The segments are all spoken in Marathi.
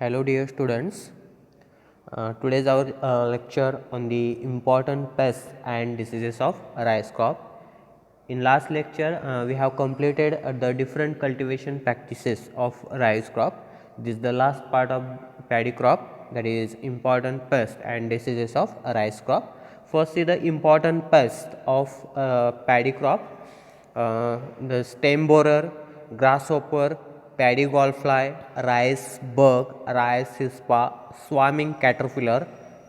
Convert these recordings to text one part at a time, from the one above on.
Hello dear students, today's our lecture on the important pests and diseases of rice crop. In last lecture we have completed the different cultivation practices of rice crop. This is the last part of paddy crop, that is important pests and diseases of rice crop. First is the important pest of paddy crop, the stem borer, grasshopper, paddy gallfly, rice bug, rice hispa, swarming caterpillar,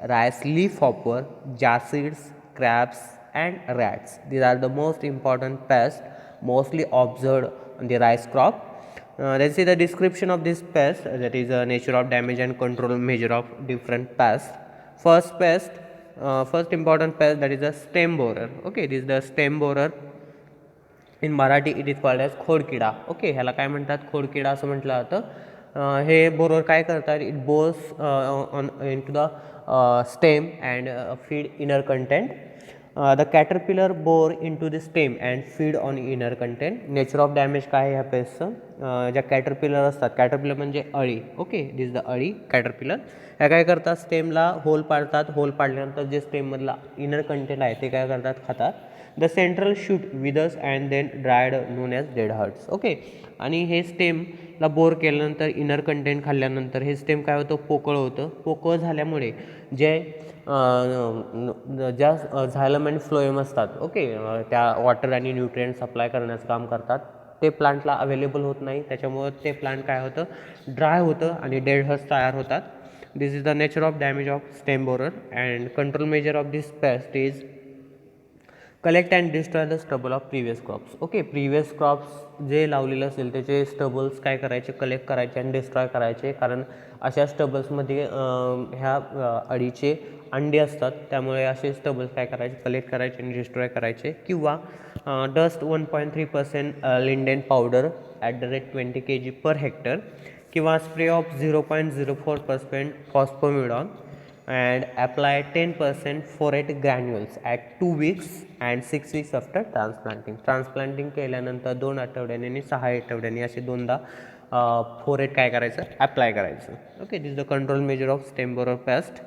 rice leafhopper, jacids, crabs and rats. These are the most important pests mostly observed on the rice crop. Let's see the description of this pest, that is a nature of damage and control measure of different pests. First pest, first important pest, that is a stem borer. Okay, this is the stem borer. In Marathi it is called as खोडकिडा. ओके, ह्याला काय म्हणतात, खोडकिडा असं म्हटलं जातं. हे बोरर काय करतात, it bores on into the stem and feed inner content. The caterpillar bore into the stem and feed on inner content. Nature of damage काय आहे ह्या पेस्टचं, ज्या कॅटरपिलर असतात, कॅटरपिलर म्हणजे अळी. ओके, दिस द अळी कॅटरपिलर. ह्या काय करतात, स्टेमला होल पाडतात. होल पाडल्यानंतर जे स्टेममधला इनर कंटेंट आहे ते काय करतात, खातात. The central shoot withers and then dried known as dead hearts. Okay, आणि हे स्टेमला बोर केल्यानंतर इनर कंटेंट खाल्ल्यानंतर हे स्टेम काय होतं, पोकळ होतं. पोकळ झाल्यामुळे जे ज्या झायलम अँड फ्लोएम असतात, ओके, त्या वॉटर आणि न्यूट्रिएंट सप्लाय करण्याचं काम करतात, ते प्लांटला अवेलेबल होत नाही. त्याच्यामुळं ते प्लांट काय होतं, ड्राय होतं आणि डेड हर्ट्स तयार होतात. This is the nature of damage of stem borer and control measure of this pest is collect and destroy the stubble of previous crops. Okay, previous crops जे लावलेलं असेल त्याचे स्टबल्स काय करायचे, कलेक्ट करायचे आणि डिस्ट्रॉय करायचे. कारण अशा स्टबल्समध्ये ह्या अळीचे अंडे असतात, त्यामुळे असे स्टबल्स काय करायचे, कलेक्ट करायचे आणि डिस्ट्रॉय करायचे. किंवा dust 1.3% lindane powder at the rate 20 kg per hectare. किंवा spray of 0.04% phosphamidon and apply 10% phorate granules at 2 weeks and 6 weeks after transplanting. Transplanting केल्यानंतर 2 आठवड्यांनी आणि 6 आठवड्यांनी असे दोनदा फोरेट काय करायचं, अप्लाय करायचं. Okay, this the control measure of stem borer pest.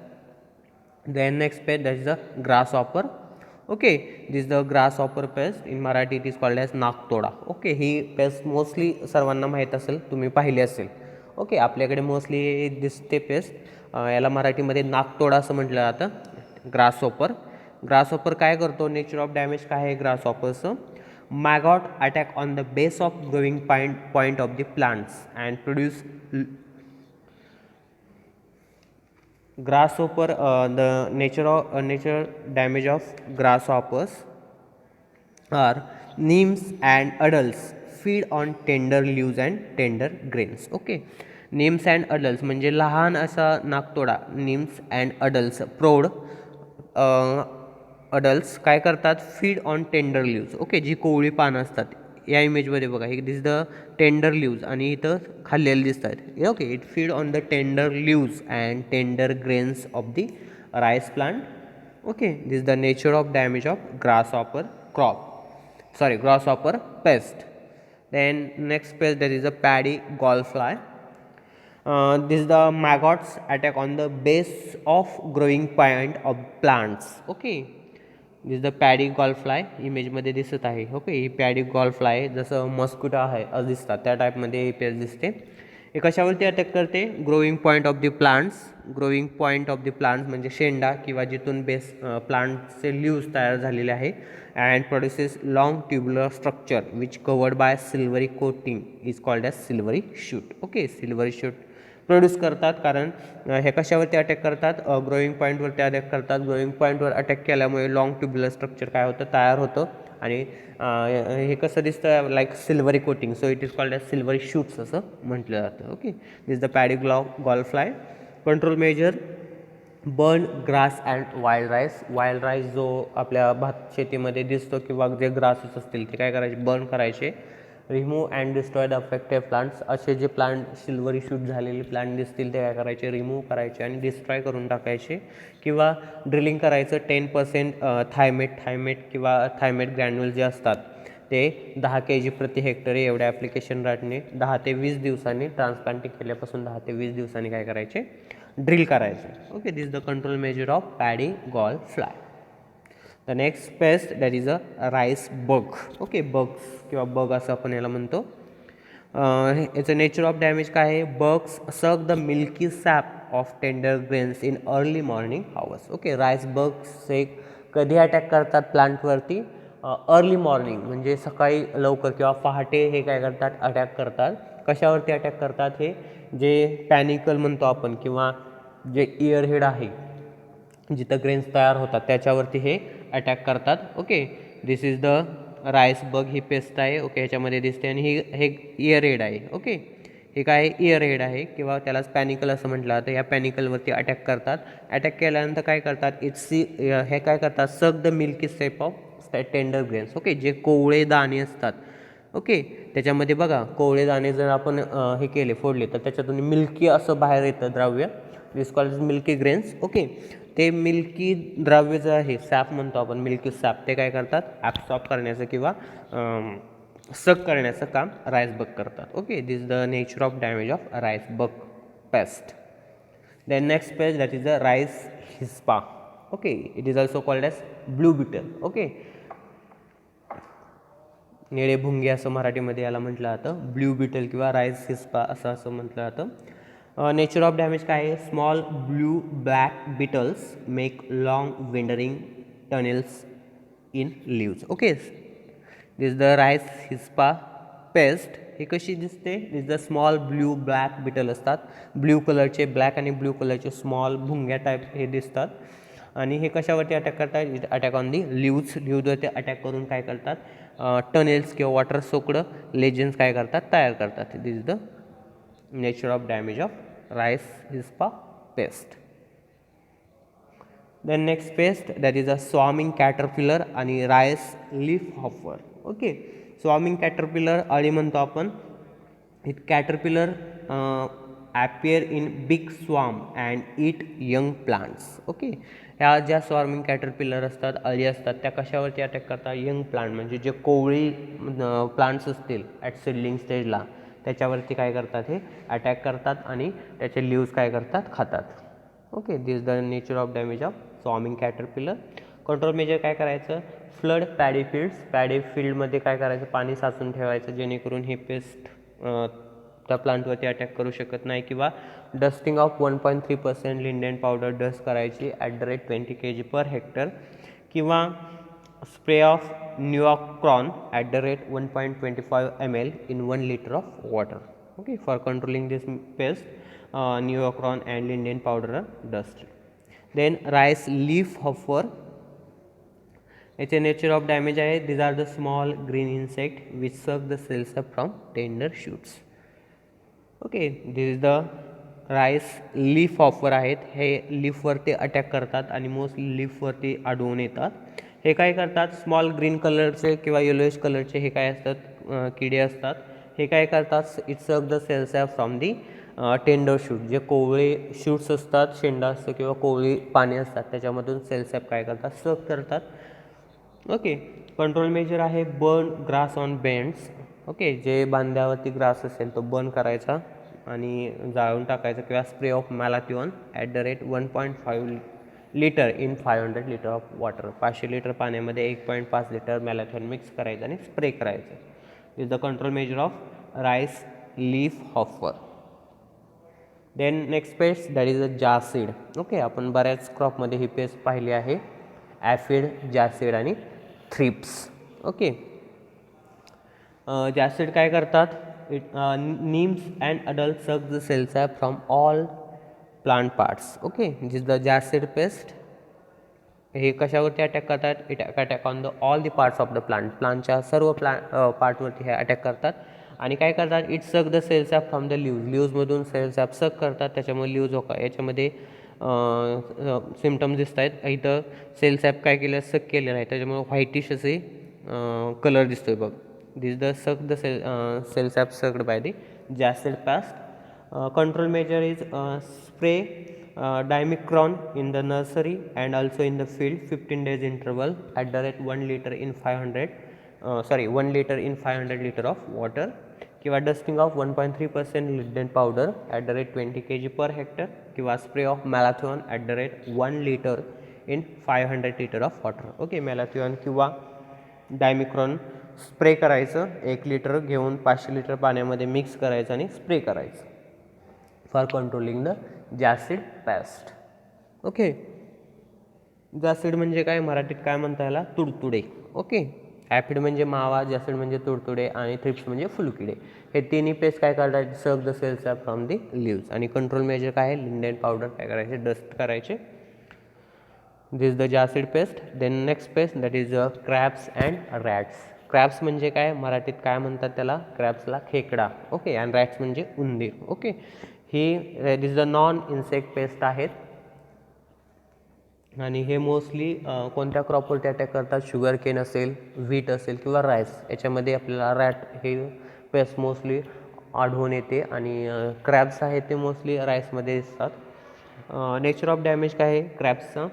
Then next pest, that is the grasshopper. Okay, this the grasshopper pest, in Marathi it is called as नागतोडा. ओके, ही पेस्ट मोस्टली सर्वांना माहीत असेल, तुम्ही पाहिली असेल. ओके, आपल्याकडे मोस्टली दिसते पेस्ट. याला मराठीमध्ये नागतोडा असं म्हटलं जातं. ग्रासहॉपर. ग्रासहॉपर काय करतो, नेचर ऑफ डॅमेज काय आहे ग्रासहॉपरचं, maggot attack on the base of growing point of the plants and produce grasshopper. The nature damage of grasshoppers are nymphs and adults feed on tender leaves and tender grains. Okay, nymphs and adults म्हणजे लहान असा नागतोडा. nymphs and adults प्रौढ अडल्ट्स काय करतात, feed on tender leaves. Okay, जी कोवळी पानं असतात, या इमेजमध्ये बघा, हे दिस द टेंडर लिव्ज आणि इथं खाल्लेले दिसतात. Okay, it feed on the tender leaves and tender grains of the rice plant. Okay, this the nature of damage of grasshopper crop, grasshopper pest. Then next pest, there is a paddy gallfly. This is the maggots attack on the base of growing point of plants. Okay, this is the paddy gall fly, इमेजमध्ये दिसत आहे. ओके, ही पॅडी गॉलफ्लाय जसं मस्किटो आहे असं दिसतात, त्या टाईपमध्ये ही पेस्ट दिसते. हे कशावरती अटॅक करते, growing point of the plants. Growing point of the plants म्हणजे शेंडा किंवा जिथून बेस प्लांटचे लिव्ज तयार झालेले आहे. And produces long tubular structure which covered by silvery coating is called as silvery shoot. Okay, silvery shoot produce करतात. कारण हे कशावरती अटॅक करतात, ग्रोईंग पॉईंटवरती अटॅक करतात. ग्रोईंग पॉईंटवर अटॅक केल्यामुळे लॉंग ट्युब्युलर स्ट्रक्चर काय होतं, तयार होतं. आणि हे कसं दिसतं, like silvery coating. So it is called as silvery shoots असं म्हटलं जातं. Okay, this the paddy gall fly. Control measure, burn grass and wild rice. Wild rice जो आपल्या भात शेतीमध्ये दिसतो किंवा जे ग्रासेस असतील ते काय करायचे, बर्न करायचे. Remove and destroy the affected plants. असे जे प्लांट सिल्वरी शूट झालेले प्लांट दिसतील ते काय करायचे, रिमूव्ह करायचे आणि डिस्ट्रॉय करून टाकायचे. किंवा ड्रिलिंग करायचं. 10% थायमेट किंवा थायमेट ग्रॅन्युल जे असतात ते 10 kg प्रति हेक्टरी एवढ्या ॲप्लिकेशन रॅटने 10 ते 20 दिवसांनी ट्रान्सप्लांटिंग केल्यापासून 10 ते 20 दिवसांनी काय करायचे, ड्रिल करायचे. Okay, this the control measure of paddy gall fly. The next pest that is a rice bug. Okay, bugs किंवा बग असं आपण याला म्हणतो. याचं नेचर ऑफ डॅमेज काय आहे, bugs suck the milky SAP of tender grains in early morning hours. Okay, rice bugs हे कधी अटॅक करतात प्लांटवरती, अर्ली मॉर्निंग म्हणजे सकाळी लवकर किंवा पहाटे हे काय करतात, अटॅक करतात. कशावरती अटॅक करतात, हे जे पॅनिकल म्हणतो आपण किंवा जे इयरहेड आहे जिथं ग्रेन्स तयार होतात त्याच्यावरती हे अटॅक करतात. Okay, this is the rice bug, he paste आहे. ओके, ह्याच्यामध्ये दिसते आणि हे इयरहेड आहे. ओके, हे काय इयरहेड आहे किंवा त्यालाच पॅनिकल असं म्हटलं जातं. या पॅनिकलवरती अटॅक करतात. अटॅक केल्यानंतर काय करतात, हे काय करतात, suck the milky shape of tender grains. Okay, जे कोवळे दाणे असतात. ओके, त्याच्यामध्ये बघा कोवळे दाणे जर आपण हे केले, फोडले, तर त्याच्यातून मिल्की असं बाहेर येतं द्रव्य, दिस कॉल्ड मिल्की ग्रेन्स. ओके, ते मिल्की द्रव्य जे आहे, सॅप म्हणतो आपण, मिल्की सॅप, ते काय करतात, ॲब्सॉर्ब करण्याचं किंवा सक करण्याचं काम राईस बग करतात. Okay, this the nature of damage of rice bug pest. Then next pest that is the rice hispa. Okay, it is also called as blue beetle. Okay, निळे भुंगे असं मराठीमध्ये याला म्हटलं जातं. ब्ल्यू बिटल किंवा राईस हिस्पा असं म्हटलं जातं. नेचर ऑफ डॅमेज काय आहे, small blue black beetles make long winding tunnels in leaves. Okay, this the rice hispa pest. हे कशी दिसते, दिस the small blue black beetle असतात. ब्ल्यू कलरचे, ब्लॅक आणि ब्ल्यू कलरचे स्मॉल भुंग्या टाईप हे दिसतात. आणि हे कशावरती अटॅक करतात, अटॅक ऑन दी लिव्जवरती अटॅक करून काय करतात, टनेल्स किंवा वॉटर सोकड लेजन्स काय करतात, तयार करतात. This is the nature of damage of rice hispa pest. Then next pest that is a swarming caterpillar आणि rice leafhopper. Okay, swarming caterpillar अळी म्हणतो आपण. It caterpillar appear in big swarm and eat young plants. Okay, ह्या ज्या स्वार्मिंग कॅटरपिलर असतात, अळी असतात, त्या कशावरती अटॅक करतात, यंग प्लांट म्हणजे जे कोवळी प्लांट्स असतील ॲट सिडलिंग स्टेजला, त्याच्यावरती काय करतात, हे अटॅक करतात आणि त्याचे लिव्स काय करतात, खातात. Okay, this the nature of damage of swarming caterpillar. Control measure काय करायचं, फ्लड पॅडी फील्ड्स. पॅडी फील्डमध्ये काय करायचं, पाणी साचून ठेवायचं जेणेकरून हे पेस्ट त्या प्लांटवरती अटॅक करू शकत नाही. किंवा dusting of 1.3% lindane powder dust करायची at the rate 20 kg per hectare. किंवा spray of Nuvacron at the rate 1.25 ml in 1 liter of water. Okay, for controlling this pest, न्यूऑक्रॉन and linden powder dust. Then rice leaf hopper. याचे नेचर ऑफ डॅमेज आहे, these are the small green insect which suck the cells up from tender shoots. Okay, this is the rice leaf hopper आहेत. हे लीफवरती अटॅक करतात आणि मोस्टली लीफवरती आढळून येतात. हे काय करतात, स्मॉल ग्रीन कलरचे किंवा येलोइश कलरचे हे काय असतात, किडे असतात. हे काय करतात, it suck the cells from the tender shoot. जे कोवळे शूट्स असतात, शेंडा असतो किंवा कोवळी पाने असतात, त्याच्यामधून सेल्स काय करतात, सक करतात. ओके, कंट्रोल मेजर आहे burn grass on bunds. Okay, जे बांध्यावरती ग्रास असेल तो बर्न करायचा आणि जाळून टाकायचा. किंवा spray of malathion at the rate 1.5 litre in 500 litre of water. 500 litre पाण्यामध्ये 1.5 लिटर मॅलाथिओन मिक्स करायचं आणि स्प्रे करायचं. Is the control measure of rice leafhopper. Then next pest that is a jassid. Okay, आपण बऱ्याच क्रॉपमध्ये ही पेस्ट पाहिली आहे, ॲफिड, जासीड आणि थ्रिप्स. ओके, जासीड काय करतात, it nymphs and adult suck the cells from all plant parts. Okay, this the jassid pest. हे कशावरती अटॅक करतात, it attack on the all the parts of the plant. प्लांटच्या सर्व पार्टवरती हे अटॅक करतात. आणि काय करतात, it suck the cell sap from the लिव्जमधून सेल्स ॲप सक करतात. त्याच्यामुळे लिव्ज याच्यामध्ये सिम्टम्स दिसत आहेत. इथं सेल्स ॲप काय केलं, सक केलेलं आहे, त्याच्यामुळे व्हाईटिश असे कलर दिसतोय बघ. This the suck the cell sap sucked by the jassid pest. Control measure is spray Dimecron in the nursery and also in the field 15 days interval at the rate 1 liter in 500 1 liter in 500 liter of water, किंवा dusting of 1.3% lindane powder at the rate 20 kg per hectare, किंवा spray of malathion at the rate 1 liter in 500 liter of water. Okay, malathion किंवा डायमिक्रॉन स्प्रे करायचं, 1 लिटर घेऊन 500 लिटर पाण्यामध्ये मिक्स करायचं आणि स्प्रे करायचं for controlling the jassid pest. Okay, jassid म्हणजे काय, मराठीत काय म्हणता याला, तुडतुडे. ओके, ॲफिड म्हणजे मावा, जॅसिड म्हणजे तुडतुडे आणि थ्रिप्स म्हणजे फुलकिडे. हे तिन्ही पेस्ट काय करतात, suck the cells from the leaves. आणि कंट्रोल मेजर काय आहे, लिंडेंट पावडर काय करायचे, डस्ट करायचे. This the jassid pest. Then next pest that is crabs and rats. Crabs म्हणजे काय, मराठीत काय म्हणतात त्याला, क्रॅब्सला खेकडा. ओके, अँड रॅट्स म्हणजे उंदीर. Okay, he this the non insect pest आहेत आणि हे मोस्टली कोणत्या क्रॉपवरती अटॅक करतात, शुगर केन असेल, व्हीट असेल किंवा राईस, याच्यामध्ये आपल्याला रॅट हे पेस्ट मोस्टली आढळून येते. आणि क्रॅब्स आहेत ते मोस्टली राईसमध्ये दिसतात. नेचर ऑफ डॅमेज काय आहे क्रॅब्सचं,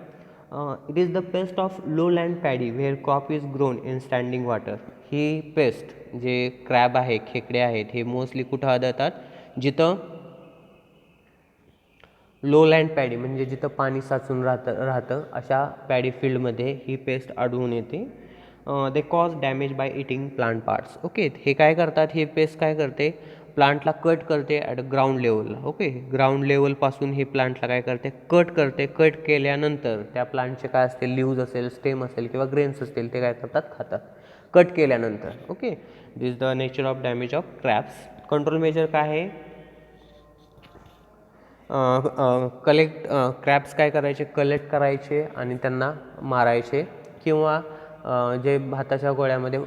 it is the pest of low land paddy where crop is grown in standing water. ही पेस्ट जे क्रॅब आहे, खेकडे आहेत, हे मोस्टली कुठं आढळतात, जिथं लो लँड पॅडी म्हणजे जिथं पाणी साचून राहतं अशा पॅडी फील्डमध्ये ही पेस्ट आढळून येते. They cause damage by eating plant parts. Okay, हे काय करतात, हे पेस्ट काय करते, प्लांटला कट करते ॲट ग्राउंड लेवलला. ओके, ग्राउंड लेवलपासून हे प्लांटला काय करते, कट करते. कट केल्यानंतर त्या प्लांटचे काय असतील, लीव्ज असेल, स्टेम असेल किंवा ग्रेन्स असतील, ते काय करतात, खातात कट केल्यानंतर. Okay, this the nature of damage of crabs. Control measure काय आहे, कलेक्ट क्रॅब्स काय करायचे, कलेक्ट करायचे आणि त्यांना मारायचे. किंवा जे भाताच्या गोळ्यामध्ये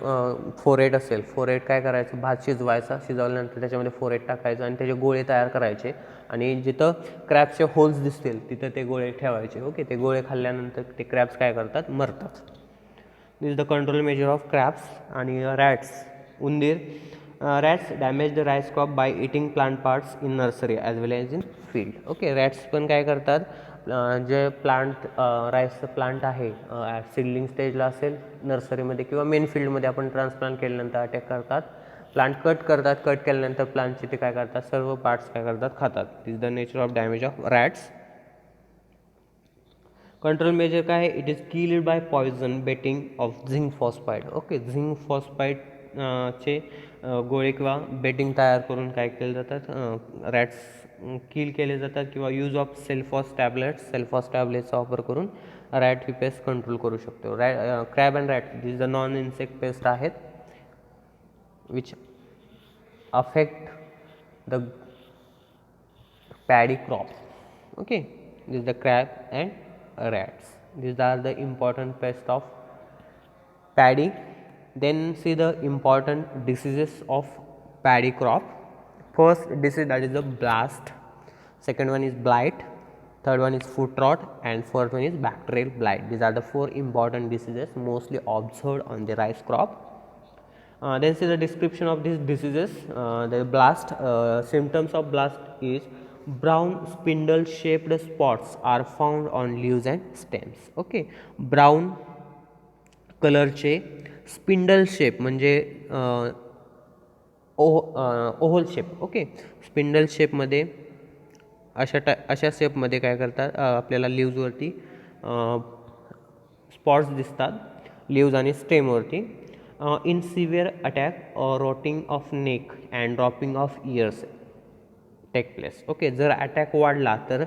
फोरेट असेल, फोरेट काय करायचं, भात शिजवायचा, शिजवल्यानंतर त्याच्यामध्ये फोरेट टाकायचं आणि त्याचे गोळे तयार करायचे आणि जिथं क्रॅब्सचे होल्स दिसतील तिथं ते गोळे ठेवायचे. ओके, ते गोळे खाल्ल्यानंतर ते क्रॅब्स काय करतात, मरतात. This the control measure of crabs. आणि रॅट्स, उंदीर. Rats damage the rice crop by eating plant parts in nursery as well as in field. Okay, rats पण काय करतात, जे प्लांट राईसचं प्लांट आहे सीडलिंग स्टेजला असेल नर्सरीमध्ये किंवा मेन फील्डमध्ये आपण ट्रान्सप्लांट केल्यानंतर अटॅक करतात, प्लांट कट करतात. कट केल्यानंतर प्लांटचे ते काय करतात, सर्व पार्ट्स काय करतात, खातात. This the nature of damage of rats. Control measure काय आहे, it is killed by poison baiting of zinc phosphide. Okay, zinc phosphide चे गोळे किंवा बेटिंग तयार करून काय केले जातात, रॅट्स किल केले जातात. किंवा यूज ऑफ सेल्फॉस टॅबलेट्सचा वापर करून रॅट ही पेस्ट कंट्रोल करू शकतो. Crab and rat this the non insect pest आहेत which affect the paddy crop. Okay, this the crab and rats. These are the important pests of paddy. Then see the important diseases of paddy crop. First disease, that is the blast. Second one is blight. Third one is foot rot, and fourth one is bacterial blight. These are the 4 important diseases mostly observed on the rice crop. Then see the description of these diseases. The blast, symptoms of blast is brown spindle shaped spots are found on leaves and stems. Okay, brown कलरचे स्पिंडल शेप म्हणजे ओव्हल शेप. ओके, स्पिंडल शेपमध्ये अशा शेपमध्ये काय करतात, आपल्याला लीव्जवरती स्पॉट्स दिसतात, लीव्ज आणि स्टेमवरती. In severe attack rotting of neck and dropping of ears take place. Okay, जर अटॅक वाढला तर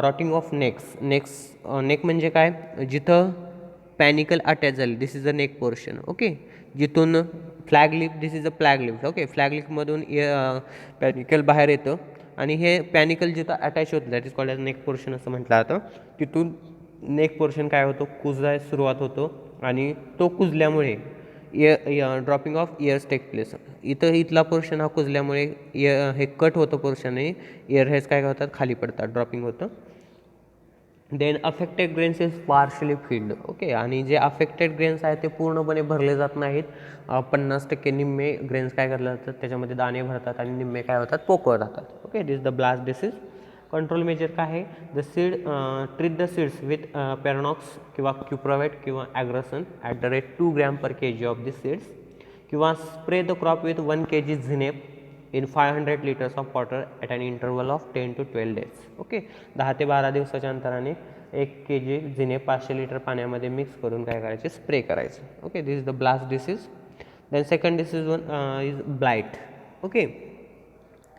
रॉटिंग ऑफ नेक म्हणजे काय, जिथं पॅनिकल अटॅच झाली, this is the neck portion. Okay, जिथून flag leaf, this is a flag leaf. Okay, flag लिपमधून पॅनिकल बाहेर येतं आणि हे पॅनिकल जिथं अटॅच होतं that is called as neck portion असं म्हटलं जातं. तिथून नेक पोर्शन काय होतो, कुजायला सुरुवात होतो आणि तो कुजल्यामुळे dropping of ears take place. इथला पोर्शन हा कुजल्यामुळे हे कट होतं पोर्शन आणि इयर हेज काय होतात, खाली पडतात, ड्रॉपिंग होतं. Then affected grains is partially filled. Okay, आणि जे अफेक्टेड ग्रेन्स आहेत ते पूर्णपणे भरले जात नाहीत. 50% निम्मे ग्रेन्स काय करले जातात, त्याच्यामध्ये दाणे भरतात आणि निम्मे काय होतात, पोकळ राहतात. Okay, this the blast disease. Control measure काय आहे, the seed treat the seeds with पॅरानॉक्स किंवा क्युप्रोवेट किंवा Agrosan at the rate 2 gram per kg of the seeds, किंवा spray the crop with 1 kg zineb in 500 liters of water at an interval of 10 to 12 days. Okay, 10 ते 12 दिवसाच्या अंतराने 1 kg झिनेप 500 लिटर पाण्यामध्ये मिक्स करून काय करायचे, स्प्रे करायचं. Okay, this is the blast disease. Then second disease is blight. Okay,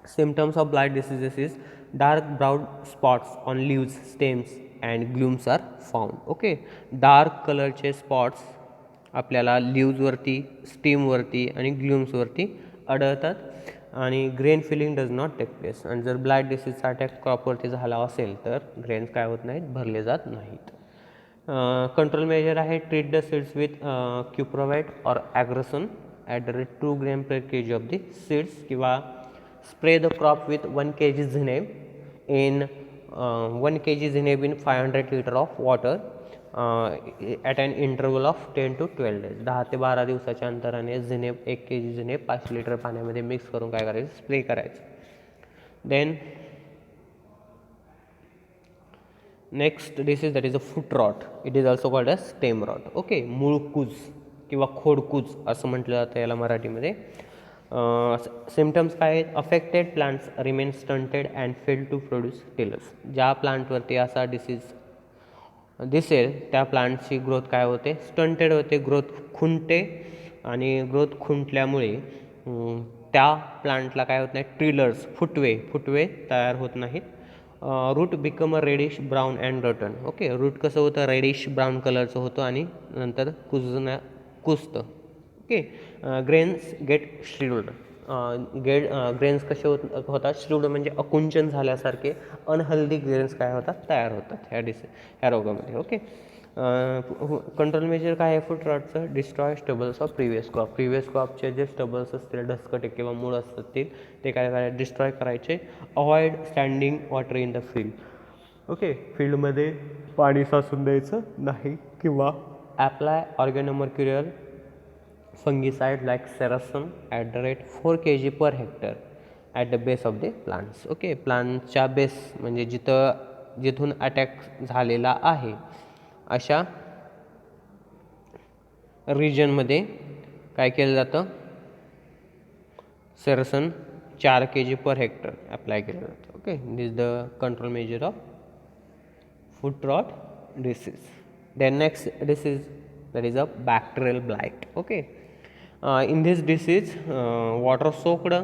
symptoms of blight diseases is dark brown spots on leaves, stems and glooms are found. Okay, dark कलरचे स्पॉट्स आपल्याला लीव्जवरती, स्टीमवरती आणि ग्लूम्सवरती आढळतात आणि grain filling does not take place. आणि जर ब्लाइट डिसीजचा अटॅक क्रॉपवरती झाला असेल तर ग्रेन्स काय होत नाहीत, भरले जात नाहीत. कंट्रोल मेजर आहे, ट्रीट द सीड्स विथ क्युप्रोवेट और Agrosan at the rate 2 gram per kg of the seeds, किंवा spray the crop with 1 kg zineb in 1 kg zineb in 500 liter of water at an interval of 10 to 12 days. 10 ते 12 दिवसाच्या अंतराने झिनेब 1 kg झिनेब 5 लिटर पाण्यामध्ये मिक्स करून काय करायचं, स्प्रे करायचं. Then next disease that is a foot rot. It is also called a stem rot. Okay, मूळकूज किंवा खोडकूज असं म्हटलं जातं याला मराठीमध्ये. सिम्टम्स काय आहेत, affected plants remain stunted and fail to produce tillers. ज्या प्लांटवरती असा डिसीज दिसेल त्या प्लांटची ग्रोथ काय होते, स्टंटेड होते, ग्रोथ खुंटते आणि ग्रोथ खुंटल्यामुळे त्या प्लांटला काय होत नाही, टिलर्स फुटवे तयार होत नाहीत. Root become a reddish brown and rotten. Okay, root कसं होतं, रेडिश ब्राऊन कलरचं होतं आणि नंतर कुजतं. Okay, grains get shrivelled. Grains कसे होतात, श्रिवल्ड म्हणजे अकुंचन झाल्यासारखे अनहेल्दी ग्रेन्स काय होतात, तयार होतात ह्या रोगामध्ये. ओके, कंट्रोल मेजर काय आहे फूट रॉटचं, destroy stubbles of previous crop. Previous क्रॉपचे जे स्टबल्स असतील, डसकटे किंवा मूळ असतात ते काय करायचे, डिस्ट्रॉय करायचे. Avoid standing water in the field. Okay, फील्डमध्ये पाणी साचून द्यायचं नाही, किंवा apply ऑर्गॅनोमर्क्युरियल fungicide like Seracin at the rate 4 kg per hectare at the base of the plants. Okay, प्लांटच्या बेस म्हणजे जिथून अटॅक झालेला आहे अशा रिजनमध्ये काय केलं जातं, Ceresan 4 kg per hectare apply केलं जातं. Okay, this the control measure of foot rot disease. Then next disease that is a bacterial blight. Okay, in this disease water soaked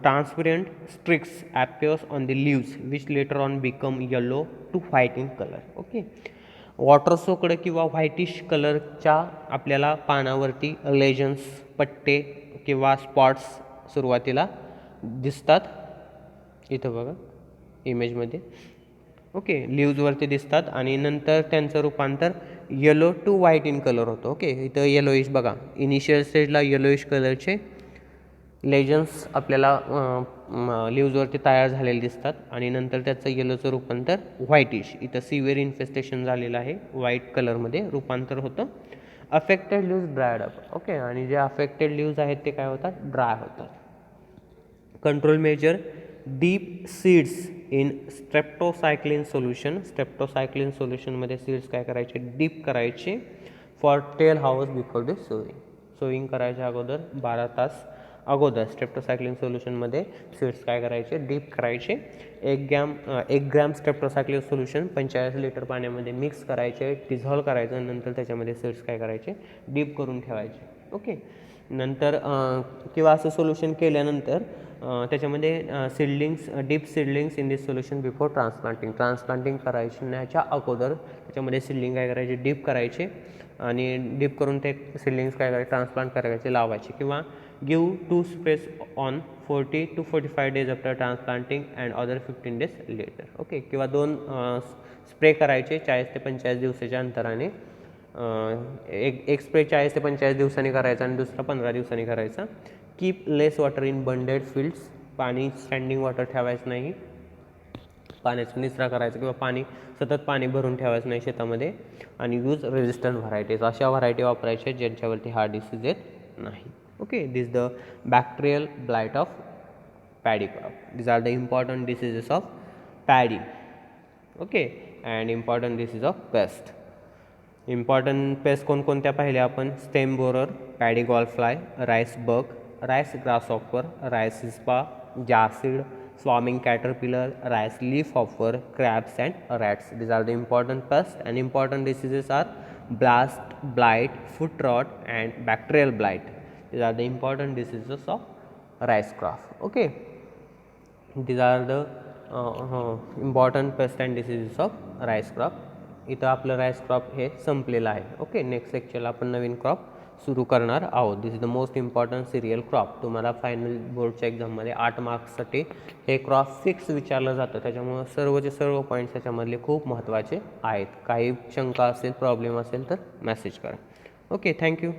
transparent streaks appears on the leaves which later on become yellow to white in color. Okay, water soaked किंवा व्हाईटिश कलरच्या आपल्याला पानावरती लेजन्स, पट्टे किंवा स्पॉट्स सुरुवातीला दिसतात. इथं बघा इमेजमध्ये. ओके, लीव्जवरती दिसतात आणि नंतर त्यांचं रूपांतर yellow to white in colour होतं. ओके, इथं येलोइश बघा, इनिशियल स्टेजला येलोइश कलरचे लेजन्स आपल्याला लीव्जवरती तयार झालेले दिसतात आणि नंतर त्याचं येलोचं रूपांतर व्हाईटिश, इथं सिव्हिअर इन्फेस्टेशन झालेलं आहे, व्हाईट कलरमध्ये रूपांतर होतं. Affected leaves dried up. Okay, आणि जे अफेक्टेड लीव्ज आहेत ते काय होतात, ड्राय होतात. Control measure, dip seeds in streptocycline solution. Streptocycline सोल्युशनमध्ये सीड्स काय करायचे, डीप करायचे for 12 hours before the sowing. Sowing करायच्या अगोदर 12 तास अगोदर स्ट्रेप्टोसायक्लिन सोल्युशनमध्ये सीड्स काय करायचे, डीप करायचे. 1 ग्रॅम स्ट्रेप्टोसायक्लिन सोल्युशन 45 लिटर पाण्यामध्ये मिक्स करायचे, डिझॉल्व करायचं, नंतर त्याच्यामध्ये सीड्स काय करायचे, डीप करून ठेवायचे. ओके, नंतर किंवा असं सोल्युशन केल्यानंतर त्याच्यामध्ये seedlings, deep seedlings in this solution before transplanting करायच्या अगोदर त्याच्यामध्ये सीडलिंग काय करायचे, डीप करायचे आणि डीप करून ते सीडलिंग्स काय करायचे, ट्रान्सप्लांट करायचे, लावायचे. किंवा give 2 sprays on 40 to 45 days after transplanting and other 15 days later. Okay, किंवा 2 स्प्रे करायचे 40 ते 45 दिवसाच्या अंतराने. एक स्प्रे 40 ते 45 दिवसांनी करायचा आणि दुसरा 15 दिवसांनी करायचा. Keep less water in bunded fields. पाणी स्टँडिंग वॉटर ठेवायचं नाही, पाण्याचा निचरा करायचा किंवा सतत पाणी भरून ठेवायचं नाही शेतामध्ये. आणि यूज रेजिस्टंट व्हरायटीज, अशा व्हरायटी वापरायच्या ज्यांच्यावरती हा डिसीज येत नाही. Okay, this the bacterial blight of paddy crop. These are the important diseases of paddy. Okay, and important disease of pest. Important pest कोणकोणत्या पाहिल्या आपण? Stem borer, paddy gall fly, rice bug, rice grasshopper, rice hispa, jassid, swarming caterpillar, rice leaf hopper, crabs and rats. These are the important pests, and important diseases are blast, blight, foot rot and bacterial blight. These are the important diseases of rice crop. Okay, these are the important pests and diseases of rice crop. इथं आपलं राईस क्रॉप हे संपलेलं आहे. ओके, नेक्स्ट लेक्चरला आपण नवीन क्रॉप सुरू करणार आहोत. This is the most important cereal crop. तुम्हाला फायनल बोर्डच्या एक्झाममध्ये 8 मार्क्ससाठी हे क्रॉप फिक्स विचारलं जातं, त्याच्यामुळं सर्वचे सर्व पॉईंट्स त्याच्यामधले खूप महत्त्वाचे आहेत. काही शंका असेल, प्रॉब्लेम असेल तर मेसेज करा. Okay, thank you.